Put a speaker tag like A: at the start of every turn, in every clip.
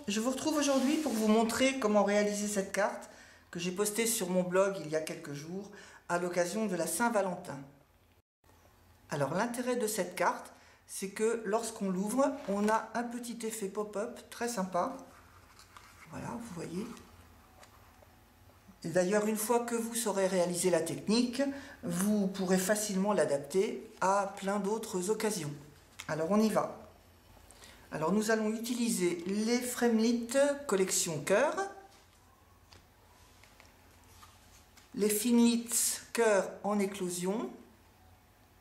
A: je vous retrouve aujourd'hui pour vous montrer comment réaliser cette carte que j'ai postée sur mon blog il y a quelques jours à l'occasion de la Saint-Valentin. Alors l'intérêt de cette carte, c'est que lorsqu'on l'ouvre, on a un petit effet pop-up très sympa. Voilà, vous voyez. Et d'ailleurs, une fois que vous saurez réaliser la technique, vous pourrez facilement l'adapter à plein d'autres occasions. Alors on y va. Alors nous allons utiliser les Fremlit collection cœur, les Finlit cœur en éclosion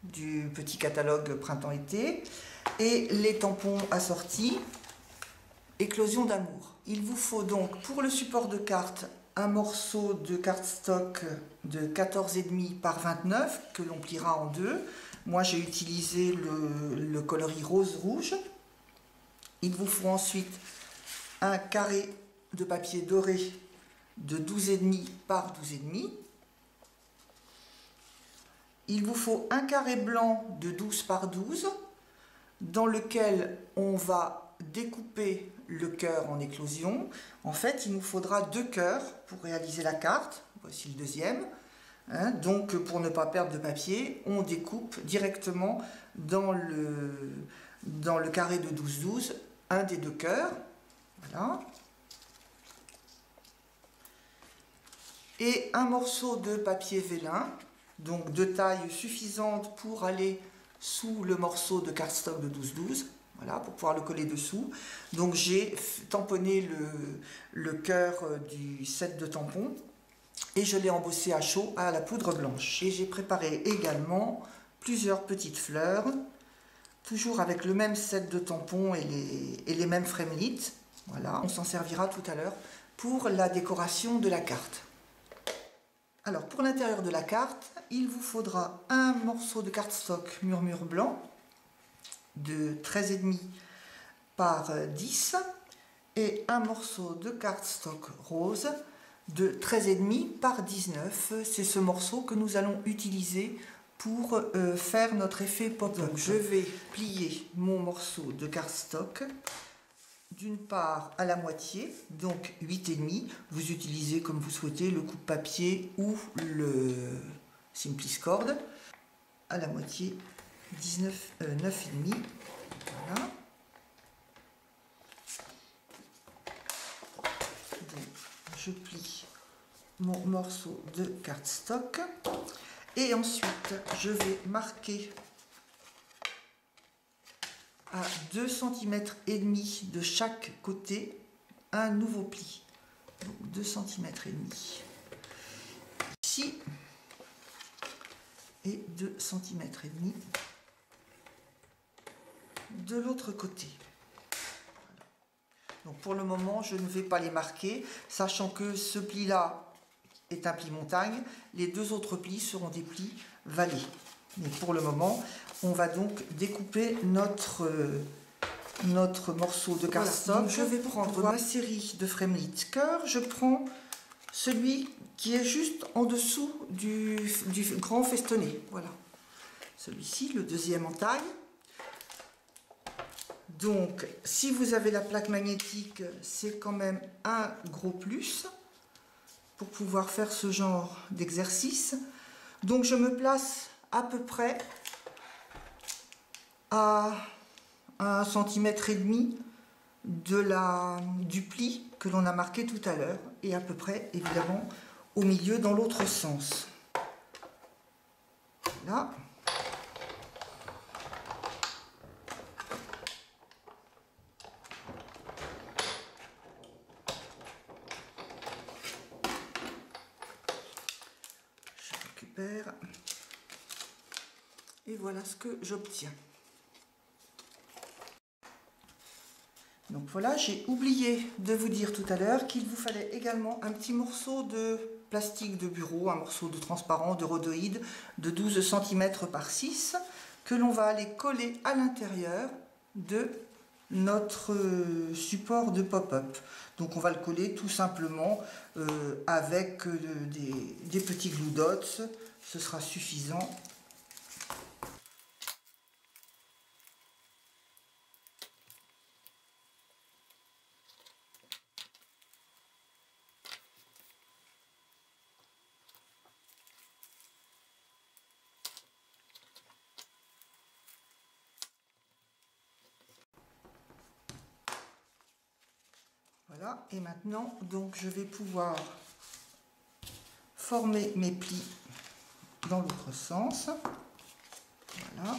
A: du petit catalogue printemps-été et les tampons assortis éclosion d'amour. Il vous faut donc pour le support de carte un morceau de cardstock de 14,5 par 29 que l'on pliera en deux. Moi j'ai utilisé le coloris rose-rouge. Il vous faut ensuite un carré de papier doré de 12,5 par 12,5. Il vous faut un carré blanc de 12 par 12 dans lequel on va découper le cœur en éclosion. En fait, il nous faudra 2 cœurs pour réaliser la carte. Voici le deuxième. Donc, pour ne pas perdre de papier, on découpe directement dans le carré de 12-12 un des 2 cœurs. Voilà. Et un morceau de papier vélin, donc de taille suffisante pour aller sous le morceau de cardstock de 12-12. Voilà, pour pouvoir le coller dessous. Donc j'ai tamponné le cœur du set de tampons et je l'ai embossé à chaud à la poudre blanche. Et j'ai préparé également plusieurs petites fleurs, toujours avec le même set de tampons et les mêmes Fremlit. Voilà, on s'en servira tout à l'heure pour la décoration de la carte. Alors pour l'intérieur de la carte, il vous faudra un morceau de cardstock murmure blanc de 13,5 par 10 et un morceau de cardstock rose de 13,5 par 19. C'est ce morceau que nous allons utiliser pour faire notre effet pop-up. Je vais plier mon morceau de cardstock d'une part à la moitié, donc 8,5. Vous utilisez comme vous souhaitez le coupe-papier ou le Simpliscord. À la moitié, 9,5. Voilà. Donc, je plie mon morceau de cardstock et ensuite je vais marquer à 2,5 cm de chaque côté un nouveau pli. Donc 2,5 cm ici et 2,5 cm de l'autre côté. Voilà. Donc pour le moment, je ne vais pas les marquer, sachant que ce pli-là est un pli montagne, les 2 autres plis seront des plis vallées. Mais pour le moment, on va donc découper notre morceau de cardstock. Voilà, je vais prendre ma série de Fremlit cœur. Je prends celui qui est juste en dessous du grand festonné. Voilà, celui-ci, le deuxième en taille. Donc, si vous avez la plaque magnétique, c'est quand même un gros plus pour pouvoir faire ce genre d'exercice. Donc, je me place à peu près à 1,5 cm du pli que l'on a marqué tout à l'heure et à peu près évidemment au milieu dans l'autre sens. Là. Je récupère et voilà ce que j'obtiens. Donc voilà, j'ai oublié de vous dire tout à l'heure qu'il vous fallait également un petit morceau de plastique de bureau, un morceau de transparent, de rhodoïde de 12 cm par 6 que l'on va aller coller à l'intérieur de notre support de pop-up. Donc on va le coller tout simplement avec des petits glue dots, ce sera suffisant. Voilà, et maintenant, donc je vais pouvoir former mes plis dans l'autre sens. Voilà.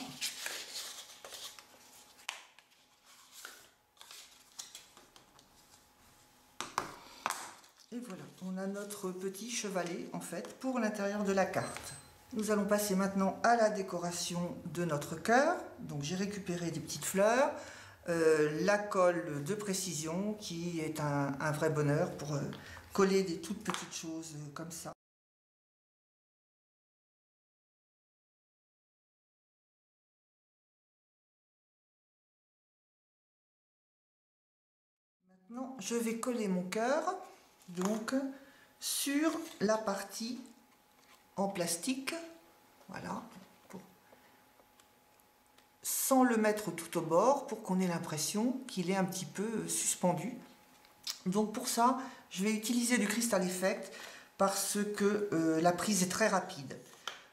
A: Et voilà, on a notre petit chevalet en fait pour l'intérieur de la carte. Nous allons passer maintenant à la décoration de notre cœur. Donc j'ai récupéré des petites fleurs, la colle de précision qui est un vrai bonheur pour coller des toutes petites choses comme ça. Maintenant, je vais coller mon cœur donc sur la partie en plastique, voilà, sans le mettre tout au bord pour qu'on ait l'impression qu'il est un petit peu suspendu. Donc pour ça, je vais utiliser du Crystal Effect parce que la prise est très rapide.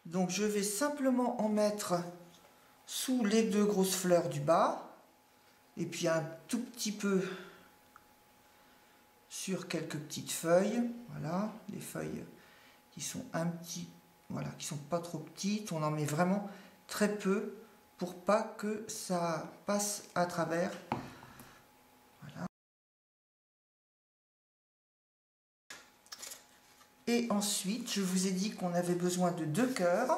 A: Donc je vais simplement en mettre sous les deux grosses fleurs du bas et puis un tout petit peu sur quelques petites feuilles. Voilà, les feuilles qui sont voilà, qui sont pas trop petites. On en met vraiment très peu pour pas que ça passe à travers. Voilà. Et ensuite, je vous ai dit qu'on avait besoin de 2 cœurs,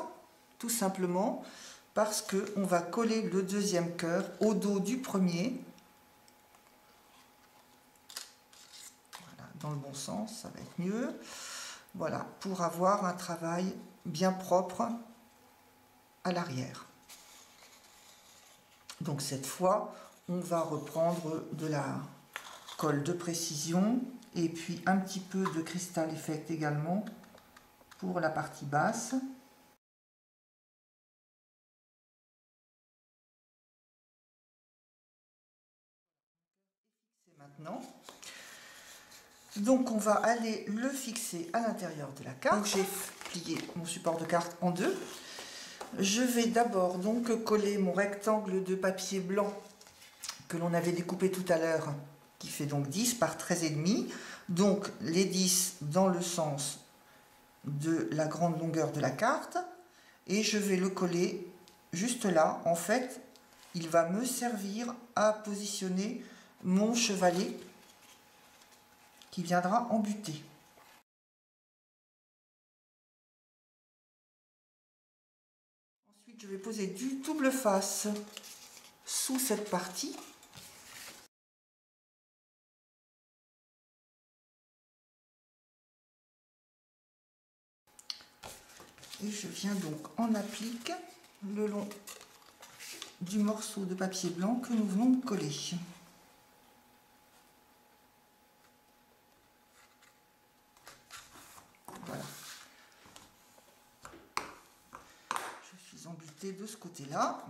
A: tout simplement parce que on va coller le deuxième cœur au dos du premier. Voilà, dans le bon sens, ça va être mieux. Voilà, pour avoir un travail bien propre à l'arrière. Donc cette fois, on va reprendre de la colle de précision et puis un petit peu de Crystal Effect également pour la partie basse. C'est maintenant. Donc on va aller le fixer à l'intérieur de la carte. Donc j'ai plié mon support de carte en deux. Je vais d'abord donc coller mon rectangle de papier blanc que l'on avait découpé tout à l'heure, qui fait donc 10 par 13,5. Donc les 10 dans le sens de la grande longueur de la carte. Et je vais le coller juste là. En fait, il va me servir à positionner mon chevalet qui viendra en butée. Ensuite, je vais poser du double face sous cette partie. Et je viens donc en applique le long du morceau de papier blanc que nous venons de coller. Voilà. Je suis embutée de ce côté-là.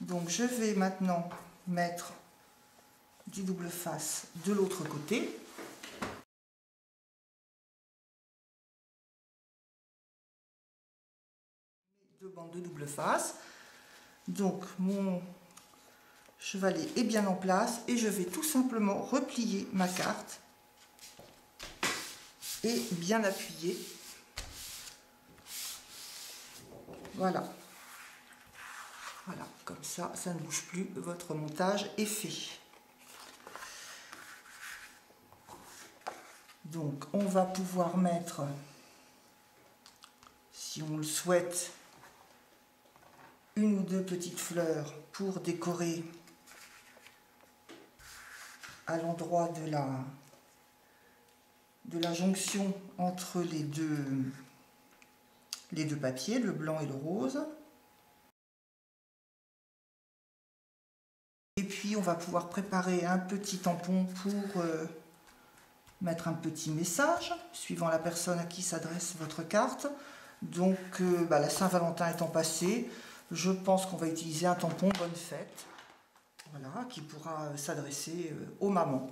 A: Donc je vais maintenant mettre du double face de l'autre côté. Deux bandes de double face. Donc mon chevalet est bien en place et je vais tout simplement replier ma carte et bien appuyer. Voilà. Voilà, comme ça, ça ne bouge plus, votre montage est fait. Donc on va pouvoir mettre, si on le souhaite, une ou deux petites fleurs pour décorer à l'endroit de la jonction entre les deux papiers, le blanc et le rose. Et puis on va pouvoir préparer un petit tampon pour mettre un petit message suivant la personne à qui s'adresse votre carte. Donc la Saint-Valentin étant passée, je pense qu'on va utiliser un tampon bonne fête, voilà, qui pourra s'adresser aux mamans.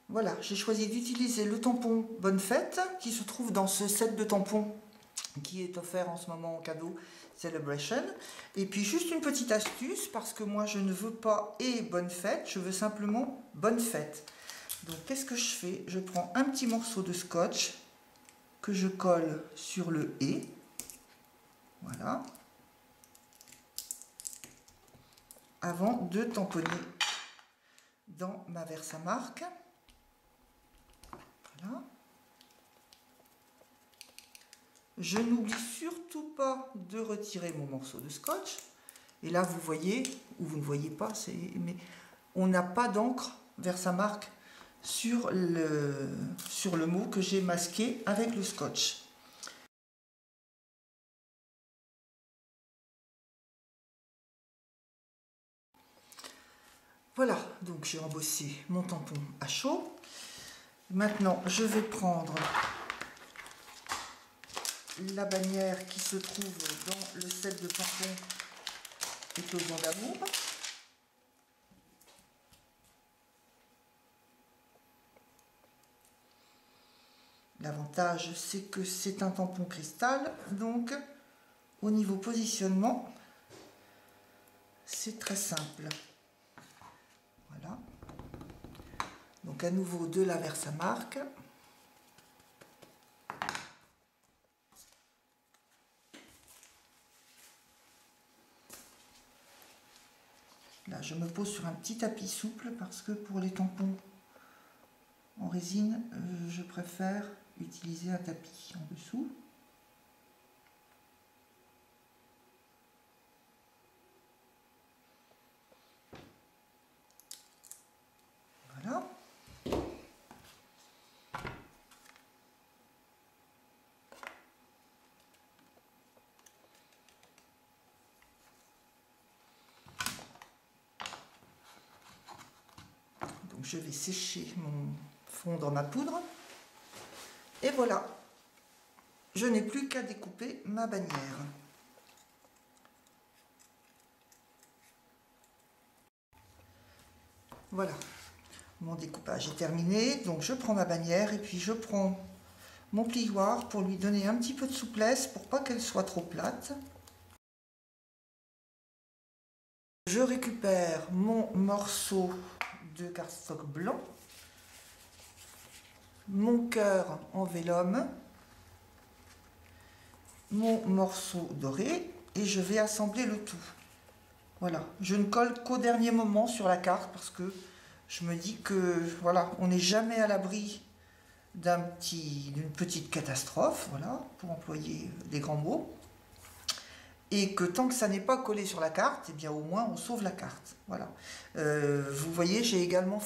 A: Voilà, j'ai choisi d'utiliser le tampon bonne fête qui se trouve dans ce set de tampons qui est offert en ce moment en cadeau Celebration. Et puis juste une petite astuce, parce que moi je ne veux pas et bonne fête, je veux simplement bonne fête. Donc qu'est-ce que je fais? Je prends un petit morceau de scotch que je colle sur le et. Voilà. Avant de tamponner dans ma Versamark. Voilà. Je n'oublie surtout pas de retirer mon morceau de scotch. Et là, vous voyez, ou vous ne voyez pas, mais on n'a pas d'encre Versamark sur le mot que j'ai masqué avec le scotch. Voilà, donc j'ai embossé mon tampon à chaud. Maintenant, je vais prendre la bannière qui se trouve dans le set de tampons Éclosion d'amour. L'avantage, c'est que c'est un tampon cristal, donc au niveau positionnement, c'est très simple. Voilà. Donc à nouveau de la Versamark. Là, je me pose sur un petit tapis souple parce que pour les tampons en résine, je préfère utiliser un tapis en dessous. Voilà. Donc je vais sécher fondre ma poudre. Et voilà. Je n'ai plus qu'à découper ma bannière. Voilà. Mon découpage est terminé. Donc je prends ma bannière et puis je prends mon plioir pour lui donner un petit peu de souplesse pour pas qu'elle soit trop plate. Je récupère mon morceau de cardstock blanc, mon cœur en vélum, mon morceau doré et je vais assembler le tout. Voilà, je ne colle qu'au dernier moment sur la carte parce que je me dis que voilà, on n'est jamais à l'abri d'une petite catastrophe, voilà, pour employer des grands mots. Et que tant que ça n'est pas collé sur la carte, eh bien au moins on sauve la carte. Voilà. Vous voyez, j'ai également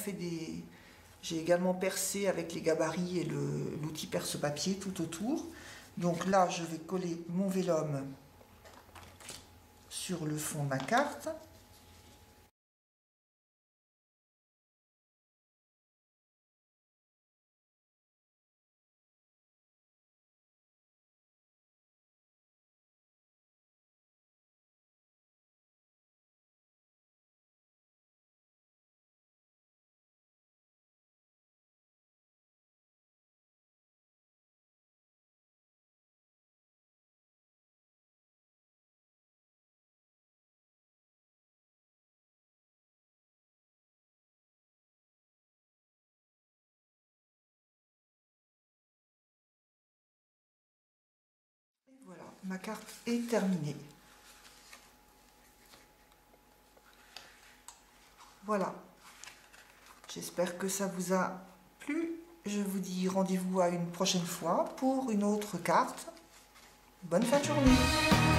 A: percé avec les gabarits et l'outil perce-papier tout autour. Donc là, je vais coller mon vélum sur le fond de ma carte. Et voilà, ma carte est terminée. Voilà. J'espère que ça vous a plu. Je vous dis rendez-vous à une prochaine fois pour une autre carte. Bonne fin de journée!